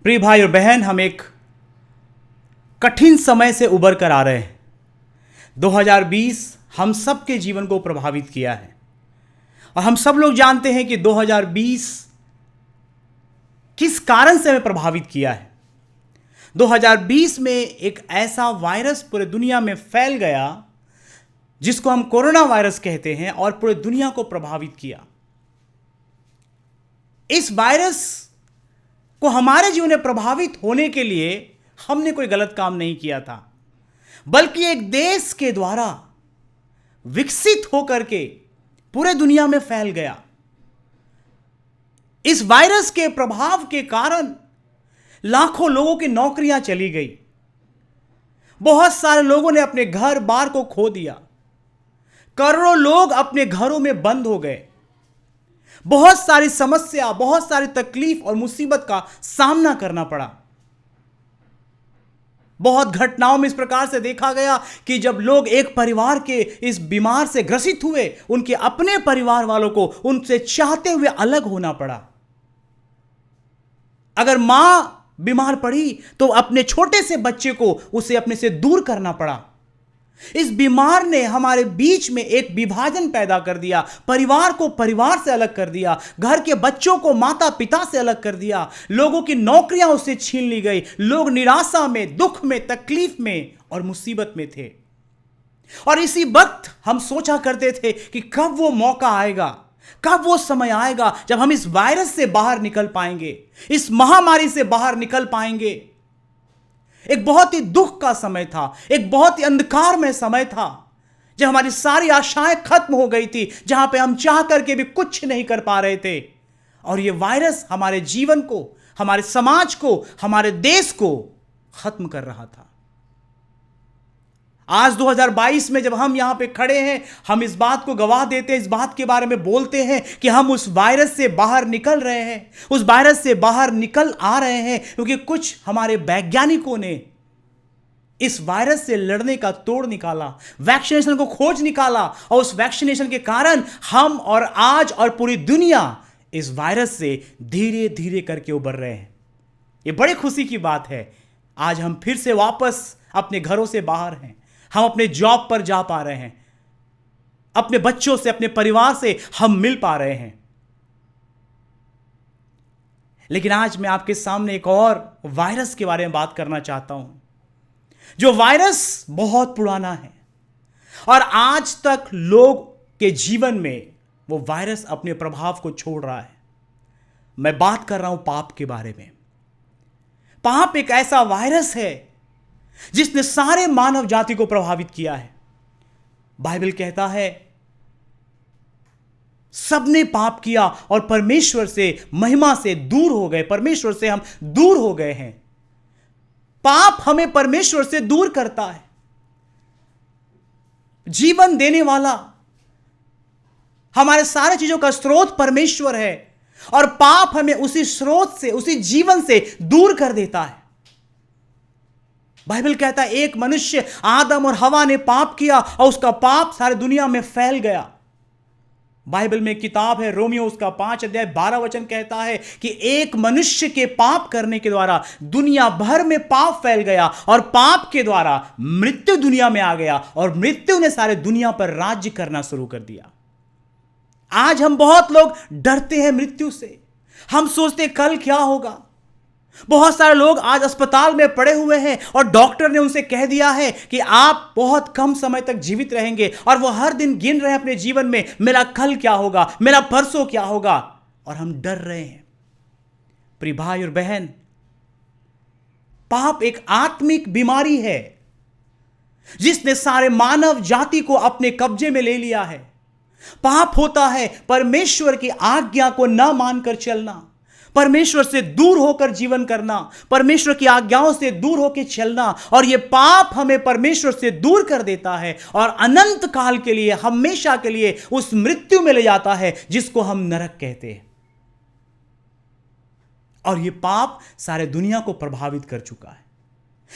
प्रिय भाई और बहन, हम एक कठिन समय से उबर कर आ रहे हैं। 2020 हम सब के जीवन को प्रभावित किया है और हम सब लोग जानते हैं कि 2020 किस कारण से हमें प्रभावित किया है। 2020 में एक ऐसा वायरस पूरे दुनिया में फैल गया जिसको हम कोरोना वायरस कहते हैं और पूरे दुनिया को प्रभावित किया। इस वायरस को हमारे जीवन में प्रभावित होने के लिए हमने कोई गलत काम नहीं किया था, बल्कि एक देश के द्वारा विकसित होकर के पूरे दुनिया में फैल गया। इस वायरस के प्रभाव के कारण लाखों लोगों की नौकरियां चली गई, बहुत सारे लोगों ने अपने घर बार को खो दिया, करोड़ों लोग अपने घरों में बंद हो गए, बहुत सारी समस्या, बहुत सारी तकलीफ और मुसीबत का सामना करना पड़ा। बहुत घटनाओं में इस प्रकार से देखा गया कि जब लोग एक परिवार के इस बीमार से ग्रसित हुए, उनके अपने परिवार वालों को उनसे चाहते हुए अलग होना पड़ा। अगर मां बीमार पड़ी तो अपने छोटे से बच्चे को उसे अपने से दूर करना पड़ा। इस बीमार ने हमारे बीच में एक विभाजन पैदा कर दिया, परिवार को परिवार से अलग कर दिया, घर के बच्चों को माता पिता से अलग कर दिया, लोगों की नौकरियां उससे छीन ली गई। लोग निराशा में, दुख में, तकलीफ में और मुसीबत में थे। और इसी वक्त हम सोचा करते थे कि कब वो मौका आएगा, कब वो समय आएगा जब हम इस वायरस से बाहर निकल पाएंगे, इस महामारी से बाहर निकल पाएंगे। एक बहुत ही दुख का समय था, एक बहुत ही अंधकारमय समय था, जब हमारी सारी आशाएं खत्म हो गई थी, जहां पे हम चाह करके भी कुछ नहीं कर पा रहे थे। और यह वायरस हमारे जीवन को, हमारे समाज को, हमारे देश को खत्म कर रहा था। आज 2022 में जब हम यहां पे खड़े हैं, हम इस बात को गवाह देते हैं, इस बात के बारे में बोलते हैं कि हम उस वायरस से बाहर निकल रहे हैं, उस वायरस से बाहर निकल आ रहे हैं, क्योंकि कुछ हमारे वैज्ञानिकों ने इस वायरस से लड़ने का तोड़ निकाला, वैक्सीनेशन को खोज निकाला, और उस वैक्सीनेशन के कारण हम और आज और पूरी दुनिया इस वायरस से धीरे धीरे करके उबर रहे हैं। यह बड़ी खुशी की बात है। आज हम फिर से वापस अपने घरों से बाहर हैं, हम अपने जॉब पर जा पा रहे हैं, अपने बच्चों से, अपने परिवार से हम मिल पा रहे हैं। लेकिन आज मैं आपके सामने एक और वायरस के बारे में बात करना चाहता हूं, जो वायरस बहुत पुराना है और आज तक लोग के जीवन में वो वायरस अपने प्रभाव को छोड़ रहा है। मैं बात कर रहा हूं पाप के बारे में। पाप एक ऐसा वायरस है जिसने सारे मानव जाति को प्रभावित किया है। बाइबल कहता है सबने पाप किया और परमेश्वर से, महिमा से दूर हो गए। परमेश्वर से हम दूर हो गए हैं। पाप हमें परमेश्वर से दूर करता है। जीवन देने वाला, हमारे सारे चीजों का स्रोत परमेश्वर है, और पाप हमें उसी स्रोत से, उसी जीवन से दूर कर देता है। बाइबल कहता है एक मनुष्य आदम और हवा ने पाप किया और उसका पाप सारी दुनिया में फैल गया। बाइबल में किताब है रोमियो, उसका 5 अध्याय 12 वचन कहता है कि एक मनुष्य के पाप करने के द्वारा दुनिया भर में पाप फैल गया, और पाप के द्वारा मृत्यु दुनिया में आ गया, और मृत्यु ने सारे दुनिया पर राज्य करना शुरू कर दिया। आज हम बहुत लोग डरते हैं मृत्यु से। हम सोचते कल क्या होगा। बहुत सारे लोग आज अस्पताल में पड़े हुए हैं और डॉक्टर ने उनसे कह दिया है कि आप बहुत कम समय तक जीवित रहेंगे, और वो हर दिन गिन रहे हैं अपने जीवन में, मेरा कल क्या होगा, मेरा परसों क्या होगा, और हम डर रहे हैं। प्रिय भाई और बहन, पाप एक आत्मिक बीमारी है जिसने सारे मानव जाति को अपने कब्जे में ले लिया है। पाप होता है परमेश्वर की आज्ञा को न मानकर चलना, परमेश्वर से दूर होकर जीवन करना, परमेश्वर की आज्ञाओं से दूर होकर चलना। और यह पाप हमें परमेश्वर से दूर कर देता है और अनंत काल के लिए, हमेशा के लिए उस मृत्यु में ले जाता है जिसको हम नरक कहते हैं। और यह पाप सारे दुनिया को प्रभावित कर चुका है।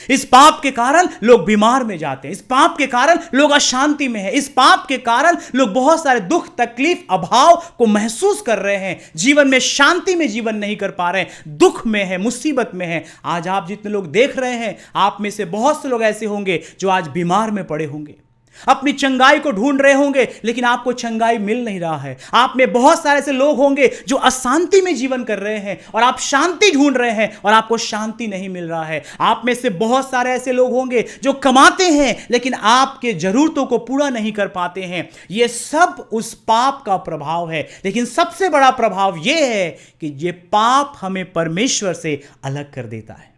इस पाप के कारण लोग बीमार में जाते हैं, इस पाप के कारण लोग अशांति में हैं, इस पाप के कारण लोग बहुत सारे दुख, तकलीफ, अभाव को महसूस कर रहे हैं, जीवन में शांति में जीवन नहीं कर पा रहे हैं, दुख में है, मुसीबत में है। आज आप जितने लोग देख रहे हैं, आप में से बहुत से लोग ऐसे होंगे जो आज बीमार में पड़े होंगे, अपनी चंगाई को ढूंढ रहे होंगे, लेकिन आपको चंगाई मिल नहीं रहा है। आप में बहुत सारे ऐसे लोग होंगे जो अशांति में जीवन कर रहे हैं और आप शांति ढूंढ रहे हैं और आपको शांति नहीं मिल रहा है। आप में से बहुत सारे ऐसे लोग होंगे जो कमाते हैं लेकिन आपके जरूरतों को पूरा नहीं कर पाते हैं। यह सब उस पाप का प्रभाव है, लेकिन सबसे बड़ा प्रभाव यह है कि यह पाप हमें परमेश्वर से अलग कर देता है,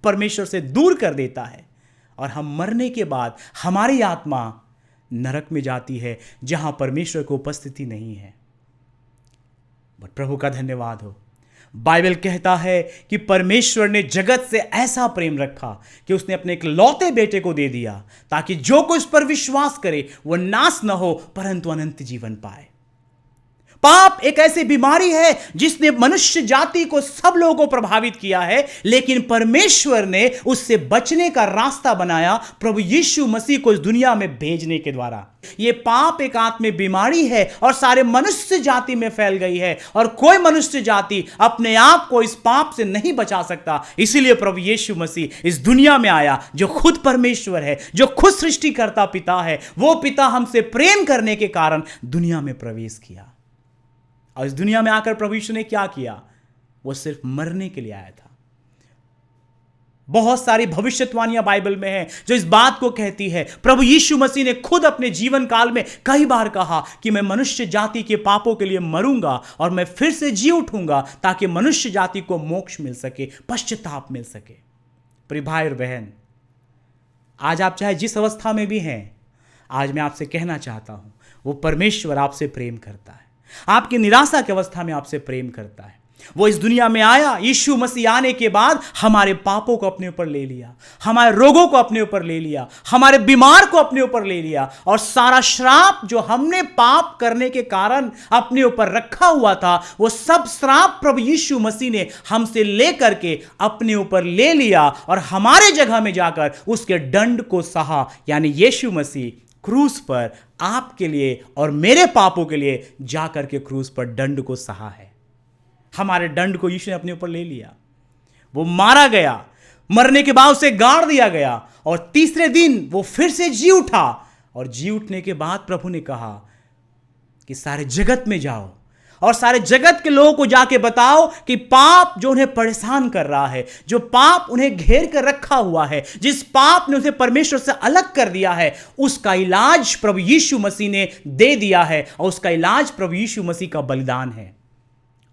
परमेश्वर से दूर कर देता है, और हम मरने के बाद हमारी आत्मा नरक में जाती है जहां परमेश्वर की उपस्थिति नहीं है। बट प्रभु का धन्यवाद हो, बाइबल कहता है कि परमेश्वर ने जगत से ऐसा प्रेम रखा कि उसने अपने एक लौते बेटे को दे दिया ताकि जो कोई उस पर विश्वास करे वो नाश न हो परंतु अनंत जीवन पाए। पाप एक ऐसी बीमारी है जिसने मनुष्य जाति को, सब लोगों को प्रभावित किया है, लेकिन परमेश्वर ने उससे बचने का रास्ता बनाया प्रभु यीशु मसीह को इस दुनिया में भेजने के द्वारा। यह पाप एक आत्मिक बीमारी है और सारे मनुष्य जाति में फैल गई है और कोई मनुष्य जाति अपने आप को इस पाप से नहीं बचा सकता। इसीलिए प्रभु यीशु मसीह इस दुनिया में आया, जो खुद परमेश्वर है, जो खुद सृष्टिकर्ता पिता है। वो पिता हमसे प्रेम करने के कारण दुनिया में प्रवेश किया, और इस दुनिया में आकर प्रभु यीशु ने क्या किया? वो सिर्फ मरने के लिए आया था। बहुत सारी भविष्यवाणियां बाइबल में हैं जो इस बात को कहती है। प्रभु यीशु मसीह ने खुद अपने जीवन काल में कई बार कहा कि मैं मनुष्य जाति के पापों के लिए मरूंगा और मैं फिर से जी उठूंगा ताकि मनुष्य जाति को मोक्ष मिल सके, पश्चाताप मिल सके। प्रिय भाई और बहन, आज आप चाहे जिस अवस्था में भी हैं, आज मैं आपसे कहना चाहता हूं, वो परमेश्वर आपसे प्रेम करता है। आपकी निराशा की अवस्था में आपसे प्रेम करता है। वो इस दुनिया में आया, यीशु मसीह आने के बाद हमारे पापों को अपने ऊपर ले लिया, हमारे रोगों को अपने ऊपर ले लिया, हमारे बीमार को अपने ऊपर ले लिया, और सारा श्राप जो हमने पाप करने के कारण अपने ऊपर रखा हुआ था, वो सब श्राप प्रभु यीशु मसीह ने हमसे लेकर के अपने ऊपर ले लिया और हमारे जगह में जाकर उसके दंड को सहा। यानी यीशु मसीह क्रूस पर आपके लिए और मेरे पापों के लिए जाकर के क्रूस पर दंड को सहा है। हमारे दंड को यीशु ने अपने ऊपर ले लिया। वो मारा गया, मरने के बाद उसे गाड़ दिया गया, और तीसरे दिन वो फिर से जी उठा, और जी उठने के बाद प्रभु ने कहा कि सारे जगत में जाओ और सारे जगत के लोगों को जाके बताओ कि पाप जो उन्हें परेशान कर रहा है, जो पाप उन्हें घेर कर रखा हुआ है, जिस पाप ने उसे परमेश्वर से अलग कर दिया है, उसका इलाज प्रभु यीशु मसीह ने दे दिया है, और उसका इलाज प्रभु यीशु मसीह का बलिदान है।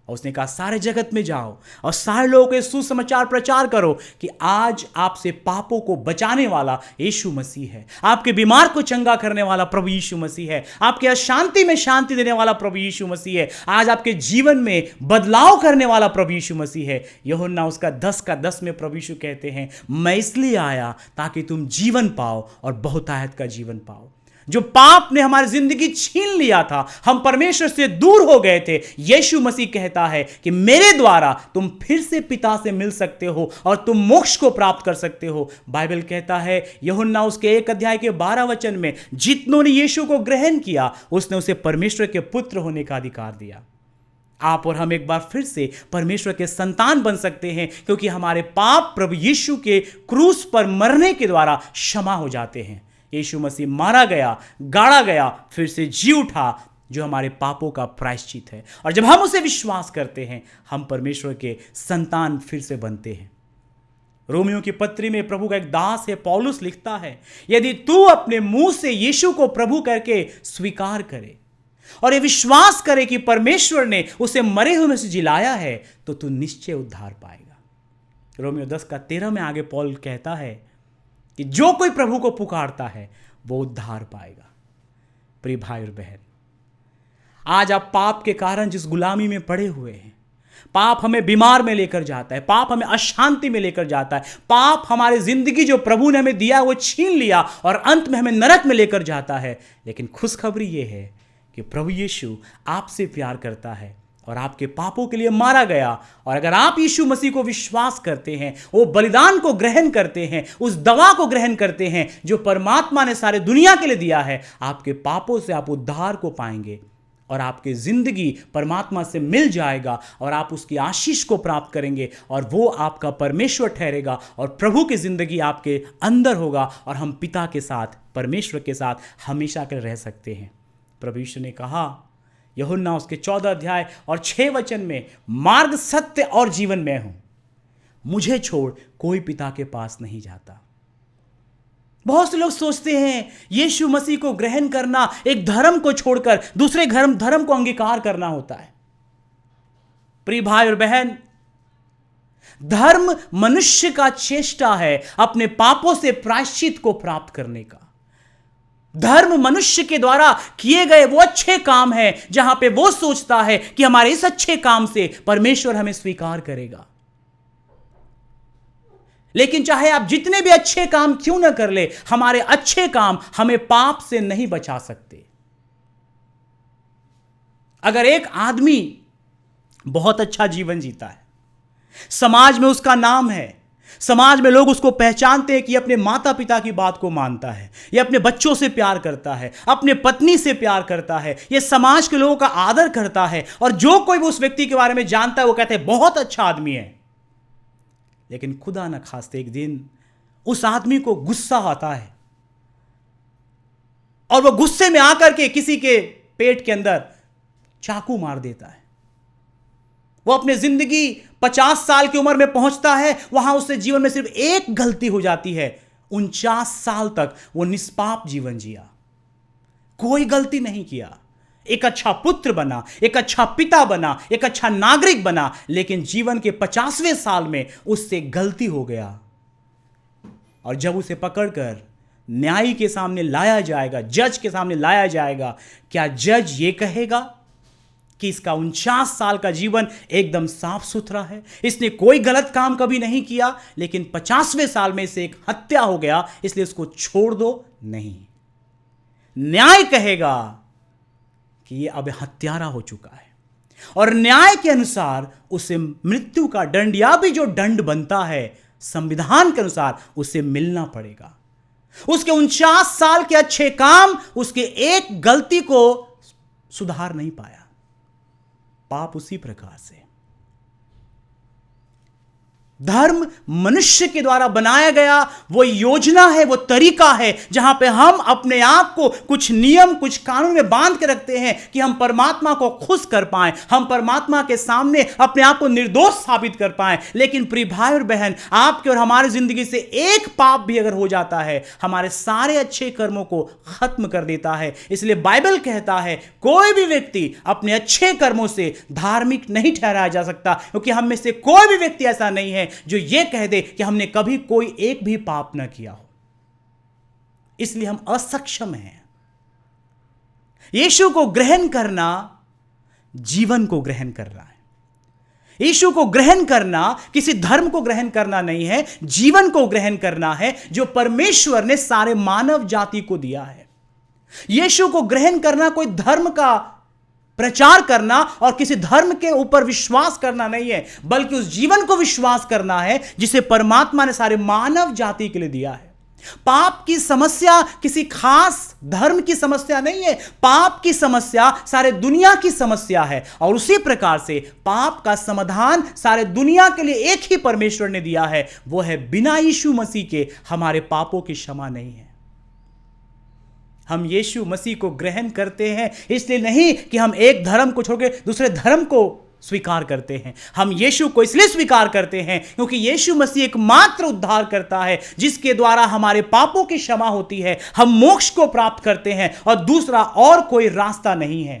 और उसने कहा सारे जगत में जाओ और सारे लोगों के सुसमाचार प्रचार करो कि आज आपसे पापों को बचाने वाला यीशु मसीह है, आपके बीमार को चंगा करने वाला प्रभु यीशु मसीह है, आपके अशांति में शांति देने वाला प्रभु यीशु मसीह है, आज आपके जीवन में बदलाव करने वाला प्रभु यीशु मसीह है। यूहन्ना उसका 10 में प्रभु यीशु कहते हैं, मैं इसलिए आया ताकि तुम जीवन पाओ और बहुतायत का जीवन पाओ। जो पाप ने हमारी जिंदगी छीन लिया था, हम परमेश्वर से दूर हो गए थे, यीशु मसीह कहता है कि मेरे द्वारा तुम फिर से पिता से मिल सकते हो और तुम मोक्ष को प्राप्त कर सकते हो। बाइबल कहता है यूहन्ना उसके 1:12 में, जितनों ने यीशु को ग्रहण किया उसने उसे परमेश्वर के पुत्र होने का अधिकार दिया। आप और हम एक बार फिर से परमेश्वर के संतान बन सकते हैं, क्योंकि हमारे पाप प्रभु यीशु के क्रूस पर मरने के द्वारा क्षमा हो जाते हैं। यीशु मसीह मारा गया, गाड़ा गया, फिर से जी उठा, जो हमारे पापों का प्रायश्चित है, और जब हम उसे विश्वास करते हैं हम परमेश्वर के संतान फिर से बनते हैं। रोमियो की पत्री में प्रभु का एक दास है पौलुस लिखता है, यदि तू अपने मुंह से यीशु को प्रभु करके स्वीकार करे और ये विश्वास करे कि परमेश्वर ने उसे मरे हुए में से जिलाया है, तो तू निश्चय उद्धार पाएगा। रोमियो 10:13 में आगे पौल कहता है कि जो कोई प्रभु को पुकारता है वो उद्धार पाएगा। प्रिय भाई और बहन, आज आप पाप के कारण जिस गुलामी में पड़े हुए हैं, पाप हमें बीमार में लेकर जाता है, पाप हमें अशांति में लेकर जाता है, पाप हमारी जिंदगी जो प्रभु ने हमें दिया वो छीन लिया और अंत में हमें नरक में लेकर जाता है। लेकिन खुशखबरी ये है कि प्रभु यीशु आपसे प्यार करता है और आपके पापों के लिए मारा गया। और अगर आप यीशु मसीह को विश्वास करते हैं, वो बलिदान को ग्रहण करते हैं, उस दवा को ग्रहण करते हैं जो परमात्मा ने सारे दुनिया के लिए दिया है, आपके पापों से आप उद्धार को पाएंगे और आपकी जिंदगी परमात्मा से मिल जाएगा और आप उसकी आशीष को प्राप्त करेंगे और वो आपका परमेश्वर ठहरेगा और प्रभु की जिंदगी आपके अंदर होगा और हम पिता के साथ, परमेश्वर के साथ हमेशा के रह सकते हैं। प्रभु यीशु ने कहा यूहन्ना उसके 14 अध्याय और 6 वचन में, मार्ग, सत्य और जीवन मैं हूं, मुझे छोड़ कोई पिता के पास नहीं जाता। बहुत से लोग सोचते हैं यीशु मसीह को ग्रहण करना एक धर्म को छोड़कर दूसरे धर्म को अंगीकार करना होता है। प्रिय भाई और बहन, धर्म मनुष्य का चेष्टा है अपने पापों से प्रायश्चित को प्राप्त करने का। धर्म मनुष्य के द्वारा किए गए वो अच्छे काम है जहां पे वो सोचता है कि हमारे इस अच्छे काम से परमेश्वर हमें स्वीकार करेगा। लेकिन चाहे आप जितने भी अच्छे काम क्यों ना कर ले, हमारे अच्छे काम हमें पाप से नहीं बचा सकते। अगर एक आदमी बहुत अच्छा जीवन जीता है, समाज में उसका नाम है, समाज में लोग उसको पहचानते हैं कि अपने माता पिता की बात को मानता है, ये अपने बच्चों से प्यार करता है, अपने पत्नी से प्यार करता है, ये समाज के लोगों का आदर करता है और जो कोई भी उस व्यक्ति के बारे में जानता है वो कहते हैं बहुत अच्छा आदमी है। लेकिन खुदा न खास्ते एक दिन उस आदमी को गुस्सा आता है और वो गुस्से में आकर के किसी के पेट के अंदर चाकू मार देता है। वो अपने जिंदगी 50 साल की उम्र में पहुंचता है, वहां उससे जीवन में सिर्फ एक गलती हो जाती है। 49 साल तक वो निष्पाप जीवन जिया, कोई गलती नहीं किया, एक अच्छा पुत्र बना, एक अच्छा पिता बना, एक अच्छा नागरिक बना। लेकिन जीवन के 50वें साल में उससे गलती हो गया और जब उसे पकड़कर न्यायी के सामने लाया जाएगा, जज के सामने लाया जाएगा, क्या जज ये कहेगा कि इसका 49 साल का जीवन एकदम साफ सुथरा है, इसने कोई गलत काम कभी नहीं किया, लेकिन 50वें साल में से एक हत्या हो गया इसलिए उसको छोड़ दो? नहीं, न्याय कहेगा कि ये अब हत्यारा हो चुका है और न्याय के अनुसार उसे मृत्यु का दंड या भी जो दंड बनता है संविधान के अनुसार उसे मिलना पड़ेगा। उसके 49 साल के अच्छे काम उसके एक गलती को सुधार नहीं पाया। पाप उसी प्रकार से, धर्म मनुष्य के द्वारा बनाया गया वो योजना है, वो तरीका है जहां पे हम अपने आप को कुछ नियम, कुछ कानून में बांध के रखते हैं कि हम परमात्मा को खुश कर पाएं, हम परमात्मा के सामने अपने आप को निर्दोष साबित कर पाएं। लेकिन प्रिय भाई और बहन, आपके और हमारी जिंदगी से एक पाप भी अगर हो जाता है हमारे सारे अच्छे कर्मों को खत्म कर देता है। इसलिए बाइबल कहता है कोई भी व्यक्ति अपने अच्छे कर्मों से धार्मिक नहीं ठहराया जा सकता, क्योंकि हम में से कोई भी व्यक्ति ऐसा नहीं है जो ये कह दे कि हमने कभी कोई एक भी पाप ना किया हो। इसलिए हम असक्षम हैं। यीशु को ग्रहण करना जीवन को ग्रहण करना है। यीशु को ग्रहण करना किसी धर्म को ग्रहण करना नहीं है, जीवन को ग्रहण करना है जो परमेश्वर ने सारे मानव जाति को दिया है। यीशु को ग्रहण करना कोई धर्म का प्रचार करना और किसी धर्म के ऊपर विश्वास करना नहीं है, बल्कि उस जीवन को विश्वास करना है जिसे परमात्मा ने सारे मानव जाति के लिए दिया है। पाप की समस्या किसी खास धर्म की समस्या नहीं है, पाप की समस्या सारे दुनिया की समस्या है। और उसी प्रकार से पाप का समाधान सारे दुनिया के लिए एक ही परमेश्वर ने दिया है, वो है बिना यीशु मसीह के हमारे पापों की क्षमा नहीं है। हम यीशु मसीह को ग्रहण करते हैं इसलिए नहीं कि हम एक धर्म को छोड़कर दूसरे धर्म को स्वीकार करते हैं। हम यीशु को इसलिए स्वीकार करते हैं क्योंकि यीशु मसीह एकमात्र उद्धार करता है जिसके द्वारा हमारे पापों की क्षमा होती है, हम मोक्ष को प्राप्त करते हैं और दूसरा और कोई रास्ता नहीं है।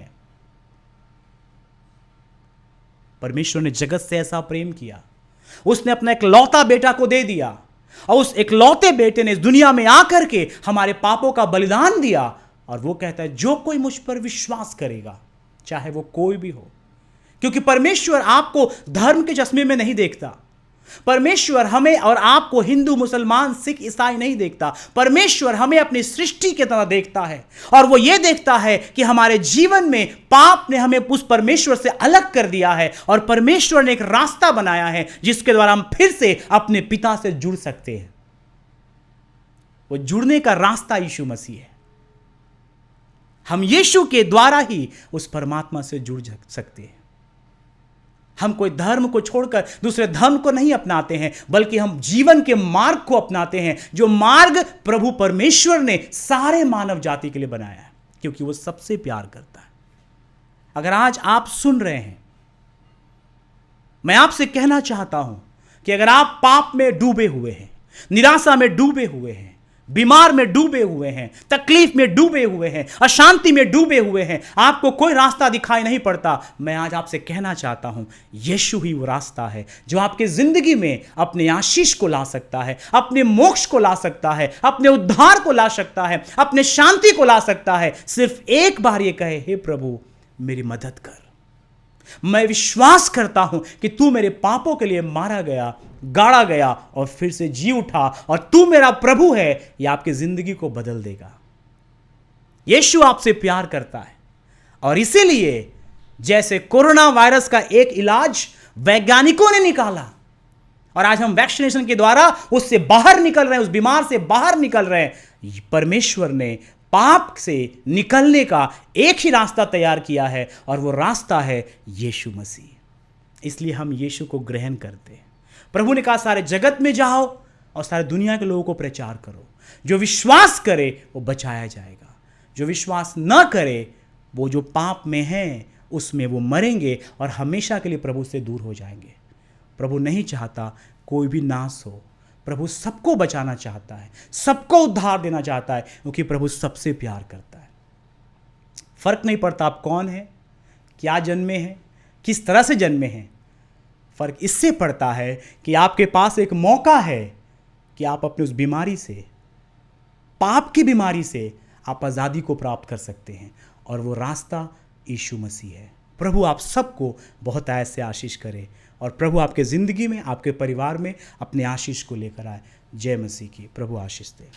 परमेश्वर ने जगत से ऐसा प्रेम किया, उसने अपना इकलौता बेटा को दे दिया और उस इकलौते बेटे ने इस दुनिया में आकर के हमारे पापों का बलिदान दिया। और वो कहता है जो कोई मुझ पर विश्वास करेगा, चाहे वो कोई भी हो, क्योंकि परमेश्वर आपको धर्म के चश्मे में नहीं देखता, परमेश्वर हमें और आपको हिंदू, मुसलमान, सिख, ईसाई नहीं देखता। परमेश्वर हमें अपनी सृष्टि की तरह देखता है और वो ये देखता है कि हमारे जीवन में पाप ने हमें उस परमेश्वर से अलग कर दिया है और परमेश्वर ने एक रास्ता बनाया है जिसके द्वारा हम फिर से अपने पिता से जुड़ सकते हैं। वो जुड़ने का रास्ता यीशु मसीह है। हम यीशु के द्वारा ही उस परमात्मा से जुड़ सकते हैं। हम कोई धर्म को छोड़कर दूसरे धर्म को नहीं अपनाते हैं, बल्कि हम जीवन के मार्ग को अपनाते हैं, जो मार्ग प्रभु परमेश्वर ने सारे मानव जाति के लिए बनाया है, क्योंकि वो सबसे प्यार करता है। अगर आज आप सुन रहे हैं, मैं आपसे कहना चाहता हूं कि अगर आप पाप में डूबे हुए हैं, निराशा में डूबे हुए हैं, बीमार में डूबे हुए हैं, तकलीफ में डूबे हुए हैं, अशांति में डूबे हुए हैं, आपको कोई रास्ता दिखाई नहीं पड़ता, मैं आज आपसे कहना चाहता हूं, यीशु ही वो रास्ता है जो आपके जिंदगी में अपने आशीष को ला सकता है, अपने मोक्ष को ला सकता है, अपने उद्धार को ला सकता है, अपने शांति को ला सकता है। सिर्फ एक बार ये कहे, हे प्रभु मेरी मदद कर, मैं विश्वास करता हूं कि तू मेरे पापों के लिए मारा गया, गाड़ा गया और फिर से जी उठा और तू मेरा प्रभु है। यह आपकी जिंदगी को बदल देगा। यीशु आपसे प्यार करता है और इसीलिए जैसे कोरोना वायरस का एक इलाज वैज्ञानिकों ने निकाला और आज हम वैक्सीनेशन के द्वारा उससे बाहर निकल रहे हैं, उस बीमार से बाहर निकल रहे हैं, परमेश्वर ने पाप से निकलने का एक ही रास्ता तैयार किया है और वो रास्ता है यीशु मसीह। इसलिए हम यीशु को ग्रहण करते हैं। प्रभु ने कहा सारे जगत में जाओ और सारे दुनिया के लोगों को प्रचार करो। जो विश्वास करे वो बचाया जाएगा, जो विश्वास न करे वो जो पाप में हैं उसमें वो मरेंगे और हमेशा के लिए प्रभु से दूर हो जाएंगे। प्रभु नहीं चाहता कोई भी नाश हो। प्रभु सबको बचाना चाहता है, सबको उद्धार देना चाहता है, क्योंकि प्रभु सबसे प्यार करता है। फर्क नहीं पड़ता आप कौन हैं, क्या जन्मे हैं, किस तरह से जन्मे हैं। फर्क इससे पड़ता है कि आपके पास एक मौका है कि आप अपनी उस बीमारी से, पाप की बीमारी से आप आज़ादी को प्राप्त कर सकते हैं और वो रास्ता यीशु मसीह है। प्रभु आप सबको बहुत ऐसे आशीष करे और प्रभु आपके ज़िंदगी में, आपके परिवार में अपने आशीष को लेकर आए। जय मसीह की। प्रभु आशीष दे।